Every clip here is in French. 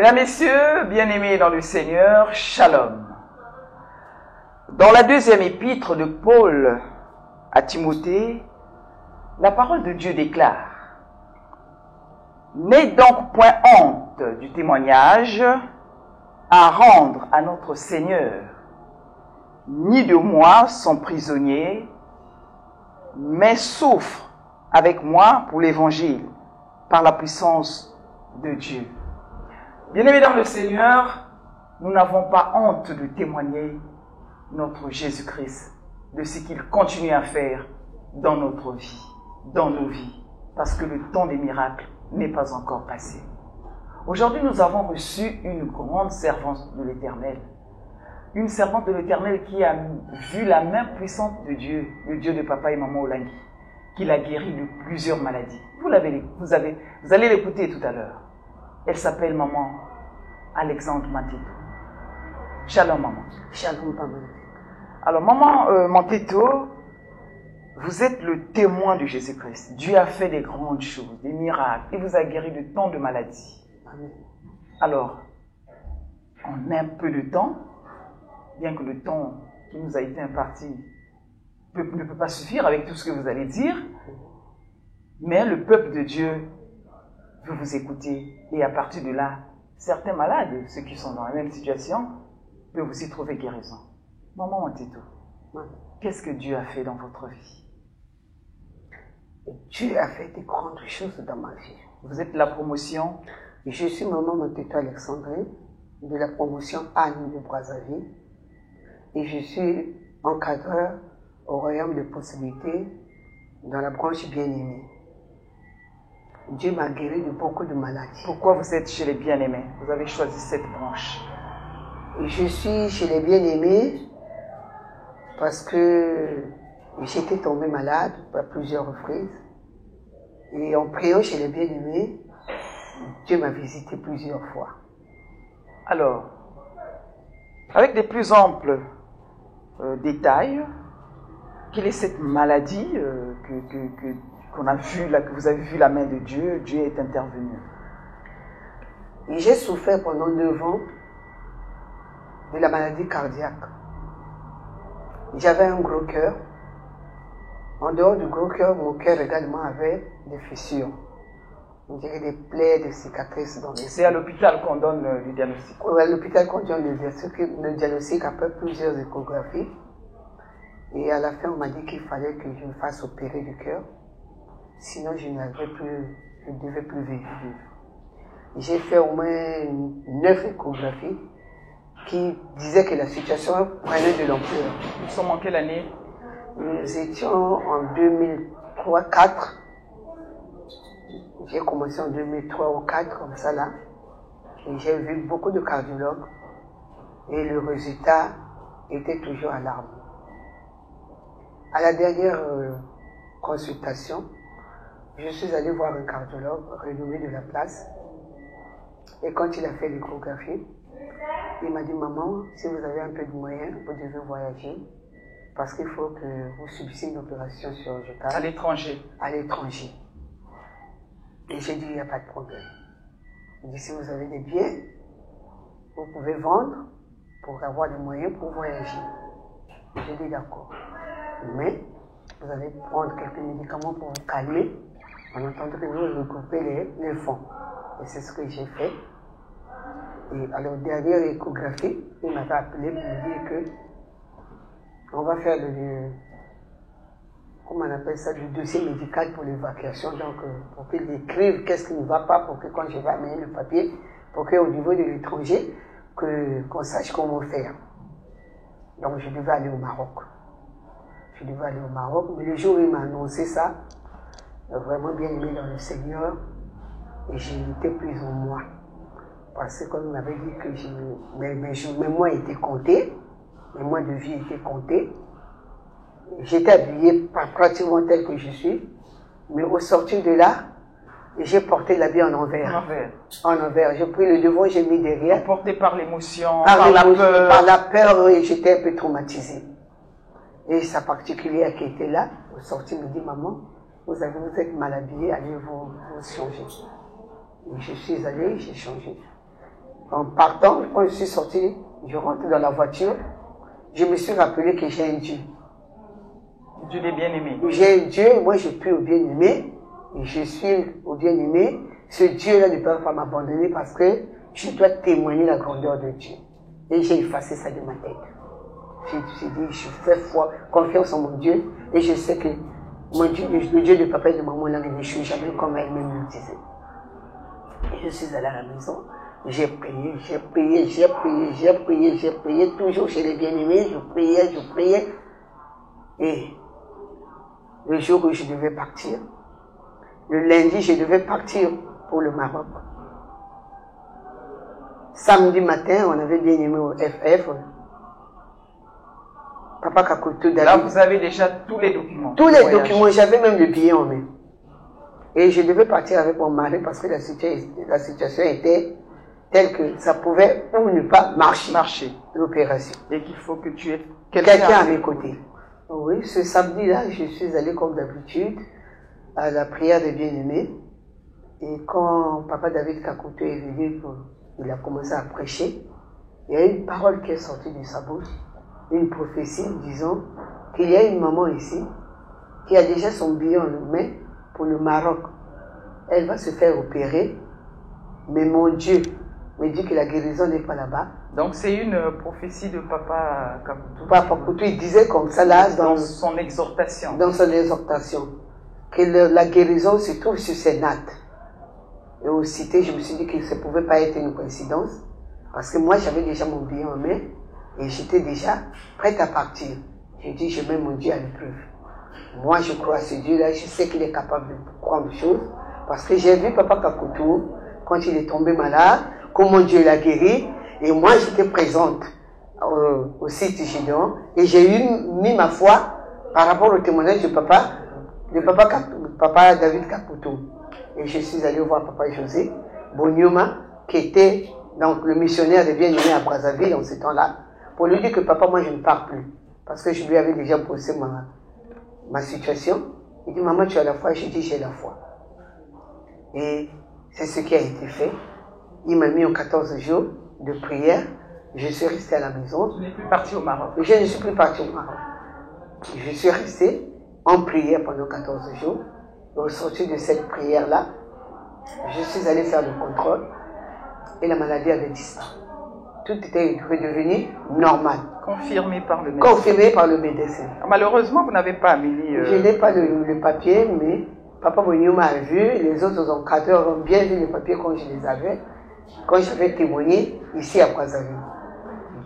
Mesdames, Messieurs, bien-aimés dans le Seigneur, Shalom. Dans la deuxième épître de Paul à Timothée, la parole de Dieu déclare: N'aie donc point honte du témoignage à rendre à notre Seigneur, ni de moi son prisonnier, mais souffre avec moi pour l'évangile, par la puissance de Dieu. Bien-aimés dans le Seigneur, nous n'avons pas honte de témoigner notre Jésus-Christ, de ce qu'il continue à faire dans notre vie, dans nos vies, parce que le temps des miracles n'est pas encore passé. Aujourd'hui, nous avons reçu une grande servante de l'Éternel, une servante de l'Éternel qui a vu la main puissante de Dieu, le Dieu de papa et maman Olangi, qui l'a guéri de plusieurs maladies. Vous allez l'écouter tout à l'heure. Elle s'appelle maman Alexandre Manteto. Shalom maman. Shalom maman. Alors maman Manteto, vous êtes le témoin de Jésus-Christ. Dieu a fait des grandes choses, des miracles. Il vous a guéri de tant de maladies. Amen. Alors, en un peu de temps, bien que le temps qui nous a été imparti ne peut pas suffire avec tout ce que vous allez dire, mais le peuple de Dieu veut vous écouter. Et à partir de là, certains malades, ceux qui sont dans la même situation, peuvent aussi trouver guérison. Maman Manteto, qu'est-ce que Dieu a fait dans votre vie? Dieu a fait des grandes choses dans ma vie. Vous êtes la promotion? Je suis maman Manteto Alexandre, de la promotion Anne de Brazzaville, et je suis encadreur au royaume de possibilités dans la branche bien-aimée. Dieu m'a guéri de beaucoup de maladies. Pourquoi vous êtes chez les bien-aimés? Vous avez choisi cette branche. Je suis chez les bien-aimés parce que j'étais tombée malade à plusieurs reprises. Et en priant chez les bien-aimés, Dieu m'a visité plusieurs fois. Alors, avec des plus amples détails, quelle est cette maladie qu'on a vue, là, que vous avez vu la main de Dieu? Dieu est intervenu. Et j'ai souffert pendant 9 ans de la maladie cardiaque. J'avais un gros cœur. En dehors du gros cœur, mon cœur également avait des fissures. On dirait des plaies, des cicatrices dans les... C'est à l'hôpital qu'on donne le diagnostic? Oui, à l'hôpital qu'on donne le diagnostic après plusieurs échographies. Et à la fin, on m'a dit qu'il fallait que je me fasse opérer du cœur. Sinon, je ne devais plus vivre. J'ai fait au moins 9 échographies qui disaient que la situation prenait de l'ampleur. Nous sommes en quelle année? Nous étions en 2003-2004. J'ai commencé en 2003 ou 2004, comme ça là. Et j'ai vu beaucoup de cardiologues. Et le résultat était toujours alarmant. À la dernière consultation, je suis allée voir un cardiologue renommé de la place. Et quand il a fait l'échographie, il m'a dit: maman, si vous avez un peu de moyens, vous devez voyager parce qu'il faut que vous subissiez une opération chirurgicale. À l'étranger? À l'étranger. Et j'ai dit: il n'y a pas de problème. Il dit: si vous avez des biens, vous pouvez vendre pour avoir des moyens pour voyager. J'ai dit: d'accord. Mais vous allez prendre quelques médicaments pour vous calmer en attendant que vous regroupez les fonds. Et c'est ce que j'ai fait. Et à la dernière échographie, il m'avait appelé pour me dire que on va faire comment on appelle ça, du dossier médical pour l'évacuation. Donc, pour qu'il écrive qu'est-ce qui ne va pas, pour que quand je vais amener le papier, pour qu'au niveau de l'étranger, qu'on sache comment faire. Donc, je devais aller au Maroc. Mais le jour où il m'a annoncé ça, vraiment bien aimé dans le Seigneur, et j'ai été plus en moi. Parce que comme il m'avait dit que mes mois étaient comptés, mes mois de vie étaient comptés, j'étais habillée pratiquement tel que je suis, mais au sortir de là, j'ai porté l'habit en envers. En envers. J'ai pris le devant, j'ai mis derrière. Porté par l'émotion, par la peur. Par la peur, et j'étais un peu traumatisée. Et sa particulière qui était là, au sortir, me dit: maman, vous êtes mal habillée, allez vous changer. Et je suis allée, j'ai changé. En partant, quand je suis sorti, je rentre dans la voiture, je me suis rappelé que j'ai un Dieu. Dieu des bien-aimés. J'ai un Dieu, moi je prie au bien-aimé, et je suis au bien-aimé. Ce Dieu-là ne peut pas m'abandonner parce que je dois témoigner la grandeur de Dieu. Et j'ai effacé ça de ma tête. J'ai dit, je fais foi, confiance en mon Dieu, et je sais que mon Dieu, le Dieu de papa et de maman, là, ne suis jamais comme elle-même me disait. Et je suis allée à la maison, j'ai prié, toujours chez les bien-aimés, je priais. Et le jour où je devais partir, le lundi, je devais partir pour le Maroc. Samedi matin, on avait bien aimé au FF. Papa Kakutu, Là, vous avez déjà tous les documents. Tous les documents, j'avais même le billet en main. Et je devais partir avec mon mari parce que la situation était telle que ça pouvait ou ne pas marcher. L'opération. Et qu'il faut que tu aies quelqu'un à mes côtés. Oui, ce samedi-là, je suis allé comme d'habitude à la prière des bien-aimés. Et quand Papa David Kakutu est venu, il a commencé à prêcher, il y a une parole qui est sortie de sa bouche, une prophétie disant qu'il y a une maman ici qui a déjà son billet en main pour le Maroc. Elle va se faire opérer, mais mon Dieu me dit que la guérison n'est pas là-bas. Donc c'est une prophétie de Papa Kakutu. Papa Kakutu, il disait comme ça là dans son exhortation. Dans son exhortation, que la guérison se trouve sur ses nattes. Et aussitôt, je me suis dit que ça ne pouvait pas être une coïncidence, parce que moi j'avais déjà mon billet en main et j'étais déjà prête à partir. J'ai dit, je mets mon Dieu à l'épreuve. Moi je crois à ce Dieu-là, je sais qu'il est capable de prendre choses, parce que j'ai vu Papa Kakutu, quand il est tombé malade, comment Dieu l'a guéri, et moi j'étais présente au site Gédéon, et j'ai mis ma foi par rapport au témoignage de Papa David Kakutu. Et je suis allé voir Papa José Bonyoma, qui était donc le missionnaire des bien-aimés à Brazzaville en ce temps-là, pour lui dire que papa, moi je ne pars plus, parce que je lui avais déjà posé ma situation. Il dit, maman, tu as la foi? J'ai dit, j'ai la foi. Et c'est ce qui a été fait. Il m'a mis en 14 jours de prière. Je suis resté à la maison. Tu n'es plus parti au Maroc? Je ne suis plus parti au Maroc. Je suis resté en prière pendant 14 jours. Au sortir de cette prière-là, je suis allé faire le contrôle et la maladie avait disparu. Tout était redevenu normal. Confirmé par le médecin. Confirmé par le médecin. Malheureusement, vous n'avez pas, Amélie. Je n'ai pas le papier, mais Papa Bonyoma a vu, les autres encadreurs ont bien vu les papiers quand je les avais, quand j'avais témoigné ici à Brazzaville.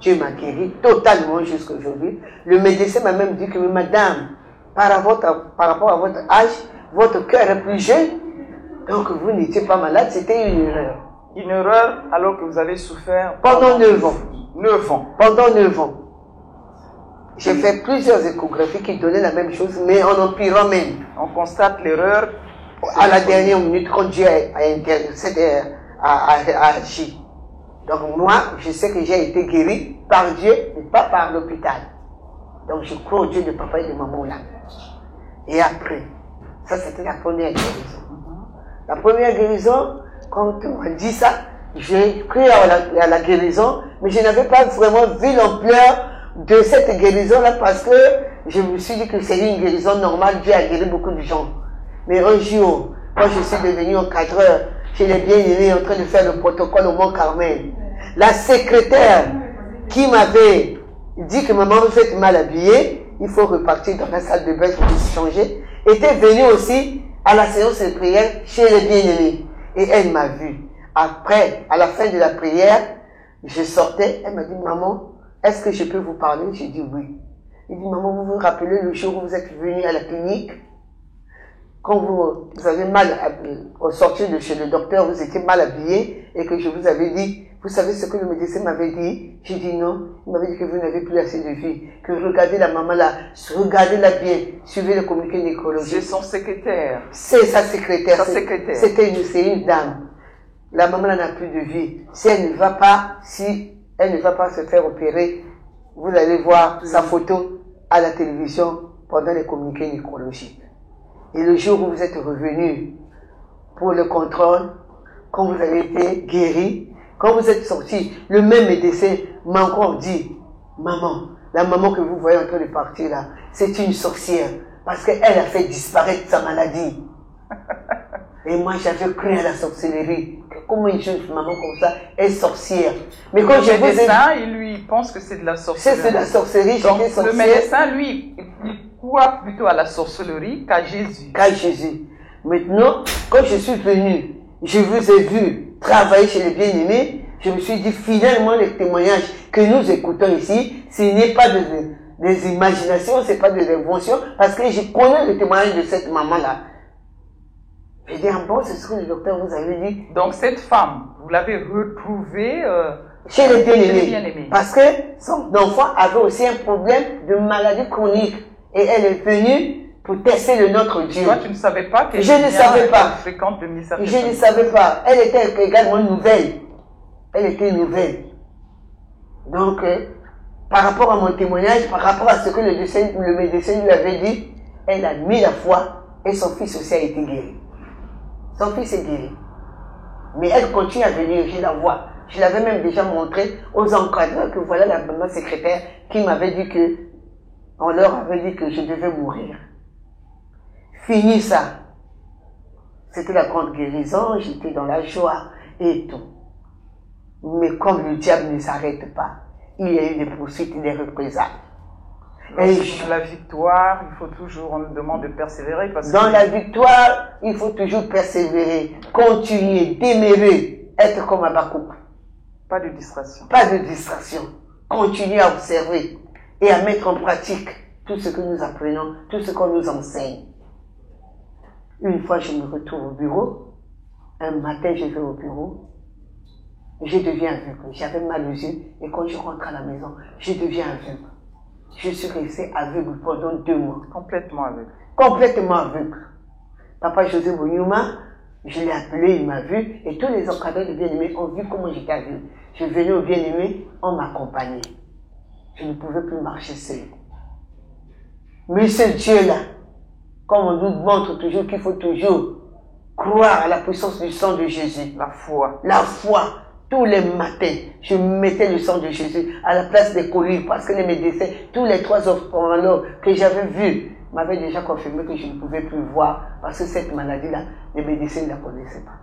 Dieu m'a guéri totalement jusqu'à aujourd'hui. Le médecin m'a même dit que, madame, par rapport à votre âge, votre cœur est plus jeune, donc vous n'étiez pas malade, c'était une erreur. Une erreur alors que vous avez souffert pendant 9 ans. 9 ans. Pendant 9 ans. J'ai fait plusieurs échographies qui donnaient la même chose, mais en empirant même. On constate l'erreur à la dernière minute quand Dieu a agi. Donc moi, je sais que j'ai été guéri par Dieu, mais pas par l'hôpital. Donc je crois au Dieu de papa et de maman là. Et après, ça c'était la première guérison. La première guérison, quand on m'a dit ça, j'ai cru à la guérison, mais je n'avais pas vraiment vu l'ampleur de cette guérison-là parce que je me suis dit que c'est une guérison normale, Dieu a guéri beaucoup de gens. Mais un jour, quand je suis devenu encadreur, chez les bien-aimés en train de faire le protocole au Mont-Carmel, la secrétaire qui m'avait dit que maman, vous êtes mal habillée, il faut repartir dans la salle de bain pour se changer, était venue aussi à la séance de prière chez les bien-aimés. Et elle m'a vu. Après, à la fin de la prière, je sortais, elle m'a dit, maman, est-ce que je peux vous parler? J'ai dit oui. Elle dit, maman, vous vous rappelez le jour où vous êtes venu à la clinique? Quand vous avez mal, au sortir de chez le docteur, vous étiez mal habillé et que je vous avais dit, vous savez ce que le médecin m'avait dit? J'ai dit non. Il m'avait dit que vous n'avez plus assez de vie, que regardez la maman là, regardez-la bien, suivez le communiqué nécrologique. C'est son secrétaire. C'est sa secrétaire. Sa secrétaire. C'est une dame. La maman là n'a plus de vie. Si elle ne va pas se faire opérer, vous allez voir sa photo à la télévision pendant les communiqués nécrologiques. Et le jour où vous êtes revenu pour le contrôle, quand vous avez été guéri, Quand vous êtes sorti, le même médecin m'a encore dit, maman, la maman que vous voyez en train de partir là, c'est une sorcière. Parce qu'elle a fait disparaître sa maladie. Et moi, j'avais cru à la sorcellerie. Comment une jeune maman comme ça est sorcière? Mais quand le médecin, il lui pense que c'est de la sorcellerie. C'est de la sorcellerie, donc j'étais sorcière. Le médecin, lui, il croit plutôt à la sorcellerie qu'à Jésus. Qu'à Jésus. Maintenant, quand je suis venu, je vous ai vu travailler chez les bien-aimés, je me suis dit, finalement, les témoignages que nous écoutons ici, ce n'est pas des imaginations, ce n'est pas des inventions, parce que je connais le témoignage de cette maman-là. J'ai dit, bon, c'est ce que le docteur vous avait dit. Donc, cette femme, vous l'avez retrouvée chez les bien-aimés. Parce que son enfant avait aussi un problème de maladie chronique. Et elle est venue pour tester le notre Dieu. Toi, tu ne savais pas qu'elle Je ne savais pas. Fréquente le ministère. Je ne savais pas. Elle était également nouvelle. Elle était nouvelle. Donc, par rapport à mon témoignage, par rapport à ce que le médecin lui avait dit, elle a mis la foi et son fils aussi a été guéri. Son fils est guéri. Mais elle continue à venir, je la vois. Je l'avais même déjà montré aux encadreurs que voilà la maman secrétaire qui m'avait dit que, on leur avait dit que je devais mourir. Fini ça. C'était la grande guérison, j'étais dans la joie et tout. Mais comme le diable ne s'arrête pas, il y a eu des poursuites et des représailles. Dans la victoire, il faut toujours, on nous demande de persévérer. Parce dans la victoire, il faut toujours persévérer, continuer, demeurer, être comme Habakkuk. Pas de distraction. Pas de distraction. Continuer à observer et à mettre en pratique tout ce que nous apprenons, tout ce qu'on nous enseigne. Une fois, je me retrouve au bureau. Un matin, je vais au bureau. Je deviens aveugle. J'avais mal aux yeux et quand je rentre à la maison, je deviens aveugle. Je suis resté aveugle pendant 2 mois. Complètement aveugle. Complètement aveugle. Papa José Bonyuma, je l'ai appelé, il m'a vu, et tous les encadreurs de bien-aimés ont vu comment j'étais aveugle. Je venais au bien-aimé, on m'accompagnait. Je ne pouvais plus marcher seul. Mais ce Dieu-là, comme on nous montre toujours qu'il faut toujours croire à la puissance du sang de Jésus. La foi. La foi. Tous les matins, je mettais le sang de Jésus à la place des collyres parce que les médecins, tous les 3 ophtalmologues que j'avais vus m'avaient déjà confirmé que je ne pouvais plus voir parce que cette maladie-là, les médecins ne la connaissaient pas.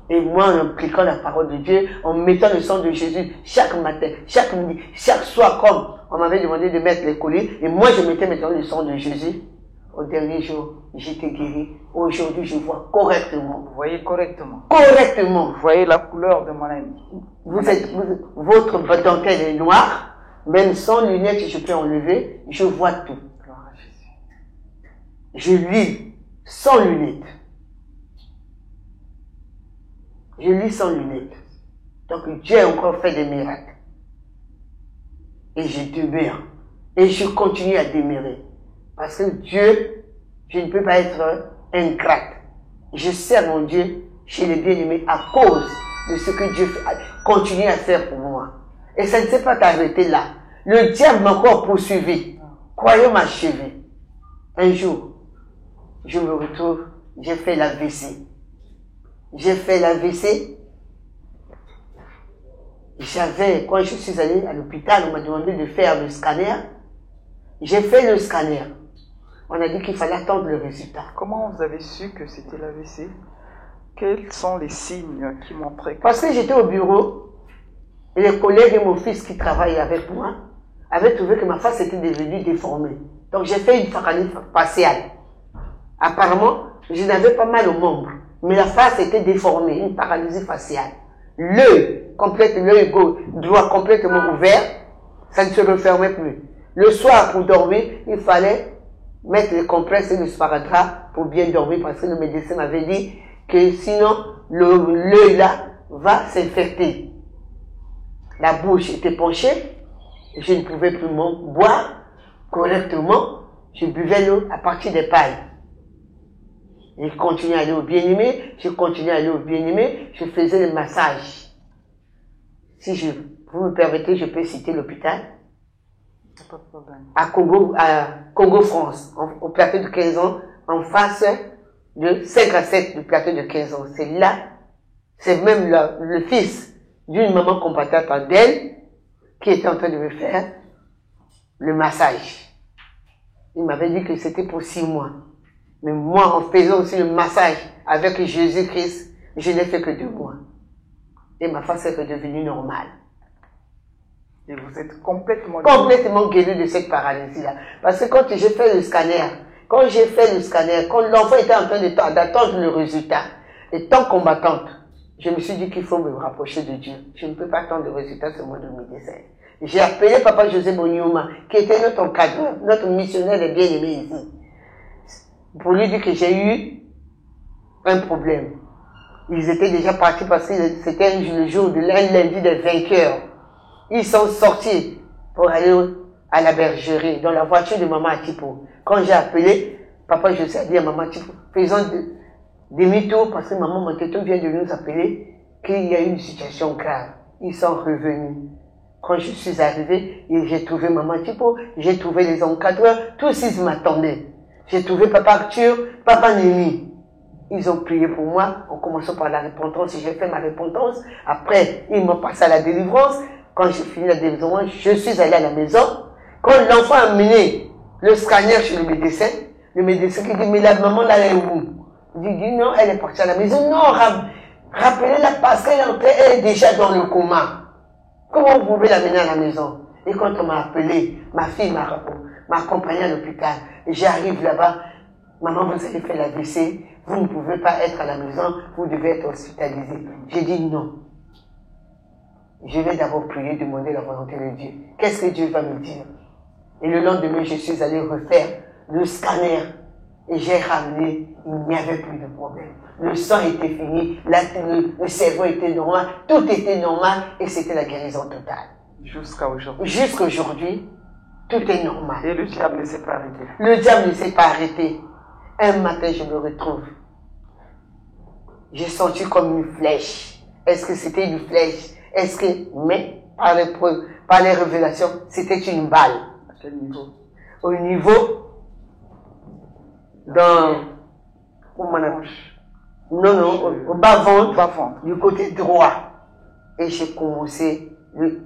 Et moi, en appliquant la parole de Dieu, en mettant le sang de Jésus chaque matin, chaque midi, chaque soir, comme on m'avait demandé de mettre les collyres, et moi je mettais maintenant le sang de Jésus. Au dernier jour, j'étais guéri. Aujourd'hui, je vois correctement. Vous voyez correctement. Correctement. Vous voyez la couleur de mon ami. Votre dentelle est noire. Même sans lunettes, je peux enlever. Je vois tout. Gloire à Jésus. Je lis sans lunettes. Je lis sans lunettes. Donc Dieu a encore fait des miracles. Et je demeure. Et je continue à demeurer. Parce que Dieu, je ne peux pas être ingrate. Je sers mon Dieu chez les bien-aimés à cause de ce que Dieu continue à faire pour moi. Et ça ne s'est pas arrêté là. Le diable m'a encore poursuivi. Croyez m'achever. Un jour, je me retrouve, j'ai fait l'AVC. J'ai fait l'AVC. Quand je suis allé à l'hôpital, on m'a demandé de faire le scanner. J'ai fait le scanner. On a dit qu'il fallait attendre le résultat. Comment vous avez su que c'était l'AVC? Quels sont les signes qui montraient que... Parce que j'étais au bureau, et les collègues et mon fils qui travaillent avec moi avaient trouvé que ma face était devenue déformée. Donc j'ai fait une paralysie faciale. Apparemment, je n'avais pas mal aux membres, mais la face était déformée, une paralysie faciale. L'œil droit complètement ouvert, ça ne se refermait plus. Le soir, pour dormir, il fallait mettre les compresses et le sparadrap pour bien dormir parce que le médecin m'avait dit que sinon, l'œil là va s'infecter. La bouche était penchée, je ne pouvais plus boire correctement, je buvais l'eau à partir des pailles. Je continuais à aller au bien-aimé, je faisais le massage. Si vous me permettez, je peux citer l'hôpital. Pas de problème. À Congo France, au plateau de 15 ans, en face de 5 à 7 du plateau de 15 ans. C'est là C'est même le fils d'une maman combattante d'elle qui était en train de me faire le massage. Il m'avait dit que c'était pour 6 mois. Mais moi, en faisant aussi le massage avec Jésus-Christ, je n'ai fait que 2 mois. Et ma face est redevenue normale. Et vous êtes complètement guéri de cette paralysie-là. Parce que quand j'ai fait le scanner, quand l'enfant était en train d'attendre le résultat, étant combattante, je me suis dit qu'il faut me rapprocher de Dieu. Je ne peux pas attendre le résultat seulement de mes médecin. J'ai appelé Papa José Bonioma, qui était notre encadreur, notre missionnaire de bien-aimé ici, pour lui dire que j'ai eu un problème. Ils étaient déjà partis parce que c'était le jour de lundi des vainqueurs. Ils sont sortis pour aller à la bergerie, dans la voiture de Maman Atipo. Quand j'ai appelé, Papa José a dit à Maman Atipo, faisons demi-tour parce que Maman Mateto vient de nous appeler qu'il y a eu une situation grave. Ils sont revenus. Quand je suis arrivé, j'ai trouvé Maman Atipo, j'ai trouvé les encadreurs, tous ils m'attendaient. J'ai trouvé Papa Arthur, Papa Némi. Ils ont prié pour moi, en commençant par la repentance, j'ai fait ma repentance. Après, ils m'ont passé à la délivrance. Quand j'ai fini la délivrance, je suis allé à la maison. Quand l'enfant a mené le scanner chez le médecin qui dit, mais la maman là, elle est où? Il dit, non, elle est partie à la maison. Non, rappelez-la parce qu'elle est déjà dans le coma. Comment vous pouvez l'amener à la maison? Et quand on m'a appelé, ma fille m'a accompagné à l'hôpital. Et j'arrive là-bas, maman, vous avez fait l'AVC, vous ne pouvez pas être à la maison, vous devez être hospitalisé. J'ai dit non. Je vais d'abord prier, demander la volonté de Dieu. Qu'est-ce que Dieu va me dire? Et le lendemain, je suis allé refaire le scanner. Et j'ai ramené, il n'y avait plus de problème. Le sang était fini, le cerveau était normal, tout était normal et c'était la guérison totale. Jusqu'à aujourd'hui. Jusqu'à aujourd'hui, tout est normal. Et le diable ne s'est pas arrêté. Le diable ne s'est pas arrêté. Un matin, je me retrouve. J'ai senti comme une flèche. Est-ce que c'était une flèche? Mais par les révélations, c'était une balle. À quel niveau? Au niveau, au bas-ventre, du côté droit. Et j'ai commencé,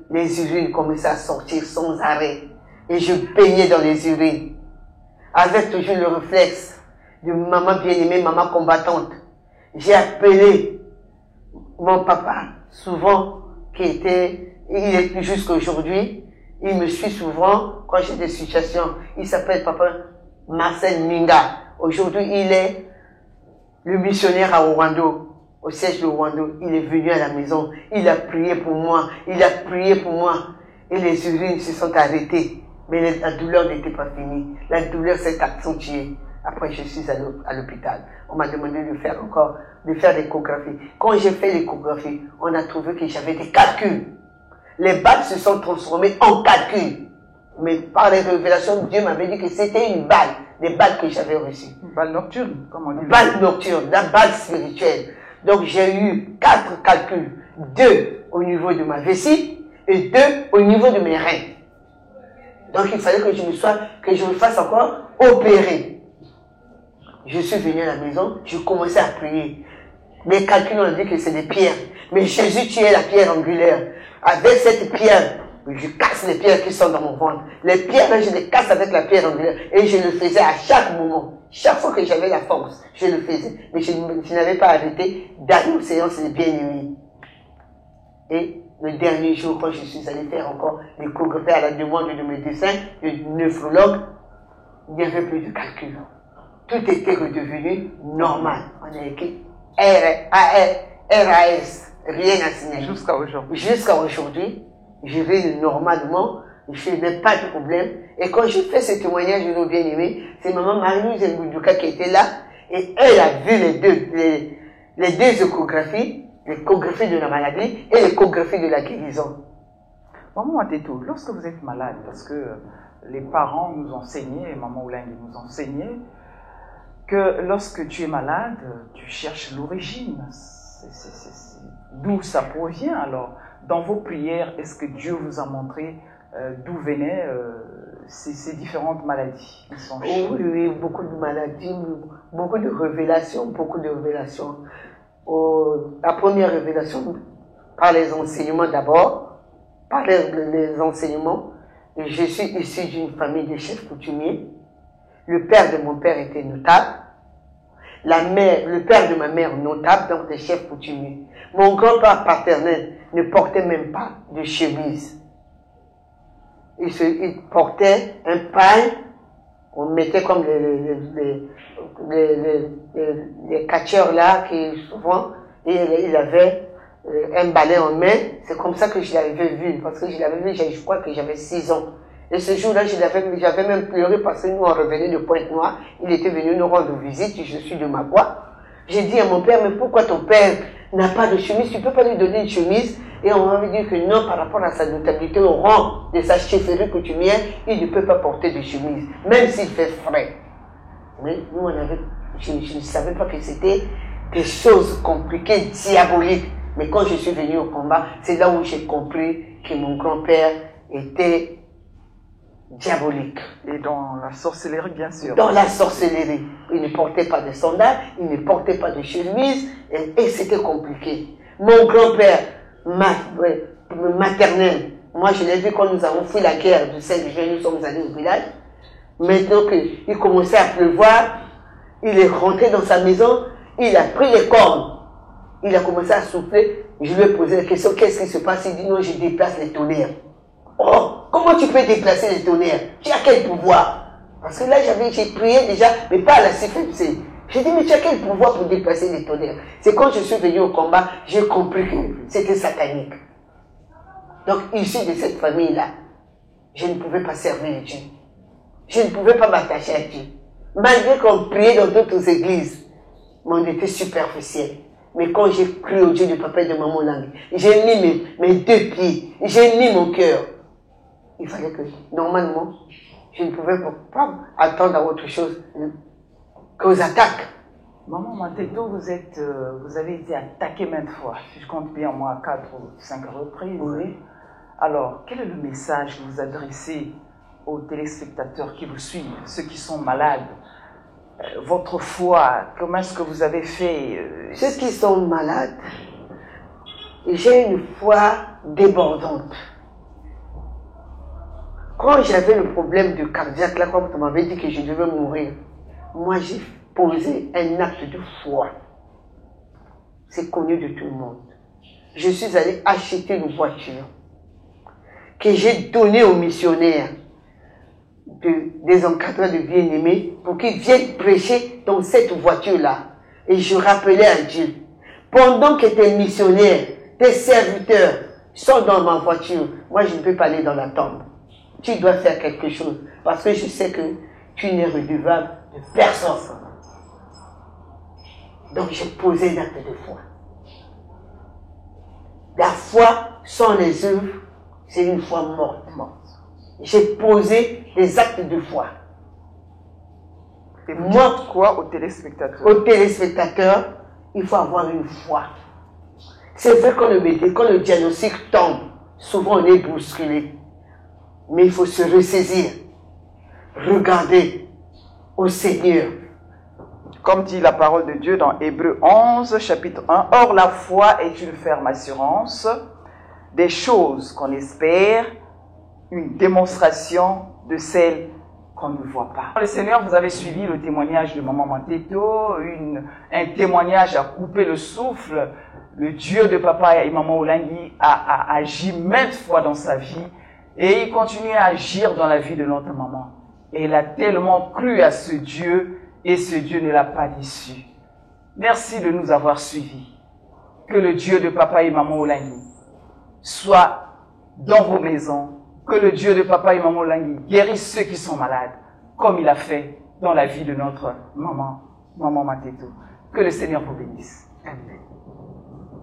les urines commençaient à sortir sans arrêt. Et je baignais dans les urines. Avec toujours le réflexe de maman bien-aimée, maman combattante. J'ai appelé mon papa, souvent, il est plus jusqu'à aujourd'hui. Il me suit souvent quand j'ai des situations. Il s'appelle Papa Marcel Minga. Aujourd'hui, il est le missionnaire à Ouando, au siège de Ouando. Il est venu à la maison. Il a prié pour moi. Et les urines se sont arrêtées. Mais la douleur n'était pas finie. La douleur s'est accentuée. Après, je suis allé à l'hôpital. On m'a demandé de faire l'échographie. Quand j'ai fait l'échographie, on a trouvé que j'avais des calculs. Les balles se sont transformées en calculs. Mais par les révélations, Dieu m'avait dit que c'était une balle, des balles que j'avais reçues. Une balle nocturne, comme on dit. Balle nocturne, la balle spirituelle. Donc j'ai eu 4 calculs. 2 au niveau de ma vessie et 2 au niveau de mes reins. Donc il fallait que je me fasse encore opérer. Je suis venu à la maison, je commençais à prier. Mes calculs ont dit que c'est des pierres. Mais Jésus, tu es la pierre angulaire. Avec cette pierre, je casse les pierres qui sont dans mon ventre. Les pierres, là, je les casse avec la pierre angulaire. Et je le faisais à chaque moment. Chaque fois que j'avais la force, je le faisais. Mais je n'avais pas arrêté d'aller aux séances de bien-aimés. Et le dernier jour, quand je suis allé faire encore l'échographie à la demande de médecin, de nephrologue, il n'y avait plus de calcul. Tout était redevenu normal. On a écrit RAS, rien à signaler. Jusqu'à aujourd'hui. Jusqu'à aujourd'hui, je vis normalement, je n'ai pas de problème. Et quand je fais ce témoignage de nos bien-aimés, c'est maman Marie-Louise Mbouduka qui était là, et elle a vu les deux échographies, l'échographie de la maladie et l'échographie de la guérison. Maman Mateto, lorsque vous êtes malade, parce que les parents nous enseignaient, maman Oulangi nous enseignait, que lorsque tu es malade, tu cherches l'origine. D'où ça provient alors? Dans vos prières, est-ce que Dieu vous a montré d'où venaient ces différentes maladies qui sont oui, beaucoup de maladies, beaucoup de révélations. la première révélation par les enseignements d'abord, par les enseignements. Je suis issu d'une famille de chefs coutumiers. Le père de mon père était notable. Le père de ma mère notable, donc des chefs coutumiers. Mon grand-père paternel ne portait même pas de chemise. Il portait un paille, on mettait comme les catcheurs là, qui souvent, et il avait un balai en main. C'est comme ça que je l'avais vu, parce que je l'avais vu, je crois que j'avais 6 ans. Et ce jour-là, j'avais même pleuré parce que nous, on revenait de Pointe-Noire. Il était venu nous rendre visite, je suis de Magua. J'ai dit à mon père, mais pourquoi ton père n'a pas de chemise? Tu peux pas lui donner une chemise? Et on m'avait dit que non, par rapport à sa notabilité, au rang de sa chefferie coutumière, il ne peut pas porter de chemise, même s'il fait frais. Mais nous, je ne savais pas que c'était des choses compliquées, diaboliques. Mais quand je suis venu au combat, c'est là où j'ai compris que mon grand-père était diabolique. Et dans la sorcellerie, bien sûr. Dans la sorcellerie. Il ne portait pas de sandales, il ne portait pas de chemise, et c'était compliqué. Mon grand-père maternel, moi je l'ai vu quand nous avons fui la guerre du 5 juin, nous sommes allés au village. Maintenant qu'il commençait à pleuvoir, il est rentré dans sa maison, il a pris les cornes, il a commencé à souffler. Je lui ai posé la question, qu'est-ce qui se passe? Il dit non, je déplace les tonnerres. Oh, comment tu peux déplacer les tonnerres? Tu as quel pouvoir? Parce que là, j'ai prié déjà, mais pas à la CFMC. J'ai dit, mais tu as quel pouvoir pour déplacer les tonnerres? C'est quand je suis venu au combat, j'ai compris que c'était satanique. Donc, issu de cette famille-là, je ne pouvais pas servir Dieu. Je ne pouvais pas m'attacher à Dieu. Malgré qu'on priait dans d'autres églises, mais on était superficiel. Mais quand j'ai cru au Dieu de papa et de maman Langui, j'ai mis mes 2 pieds, j'ai mis mon cœur. Il fallait que, normalement, je ne pouvais pas attendre à autre chose qu'aux attaques. Maman Mateto, vous avez été attaqué maintes fois, si je compte bien, moi, 4 ou 5 reprises. Oui. Alors, quel est le message que vous adressez aux téléspectateurs qui vous suivent, ceux qui sont malades? Votre foi, comment est-ce que vous avez fait? Ceux qui sont malades, j'ai une foi débordante. Quand j'avais le problème de cardiaque, là, comme tu m'avais dit que je devais mourir, moi j'ai posé un acte de foi. C'est connu de tout le monde. Je suis allé acheter une voiture que j'ai donnée aux missionnaires des encadreurs de bien-aimés pour qu'ils viennent prêcher dans cette voiture-là. Et je rappelais à Dieu, pendant que tes missionnaires, tes serviteurs sont dans ma voiture, moi je ne peux pas aller dans la tombe. Tu dois faire quelque chose, parce que je sais que tu n'es redevable de personne. Donc j'ai posé un acte de foi. La foi sans les œuvres, c'est une foi morte. J'ai posé des actes de foi. Et vous dites quoi aux téléspectateurs? Aux téléspectateurs, il faut avoir une foi. C'est vrai quand le diagnostic tombe, souvent on est bousculé. Mais il faut se ressaisir. Regarder au Seigneur. Comme dit la parole de Dieu dans Hébreux 11, chapitre 1, « Or la foi est une ferme assurance des choses qu'on espère, une démonstration de celles qu'on ne voit pas. » Le Seigneur, vous avez suivi le témoignage de Maman Mateto, un témoignage à couper le souffle. Le Dieu de Papa et Maman Olangi a agi maintes fois dans sa vie et il continue à agir dans la vie de notre maman. Et elle a tellement cru à ce Dieu et ce Dieu ne l'a pas déçu. Merci de nous avoir suivis. Que le Dieu de Papa et Maman Olangi soit dans vos maisons. Que le Dieu de Papa et Maman Olangi guérisse ceux qui sont malades, comme il a fait dans la vie de notre maman, Maman Mateto. Que le Seigneur vous bénisse. Amen.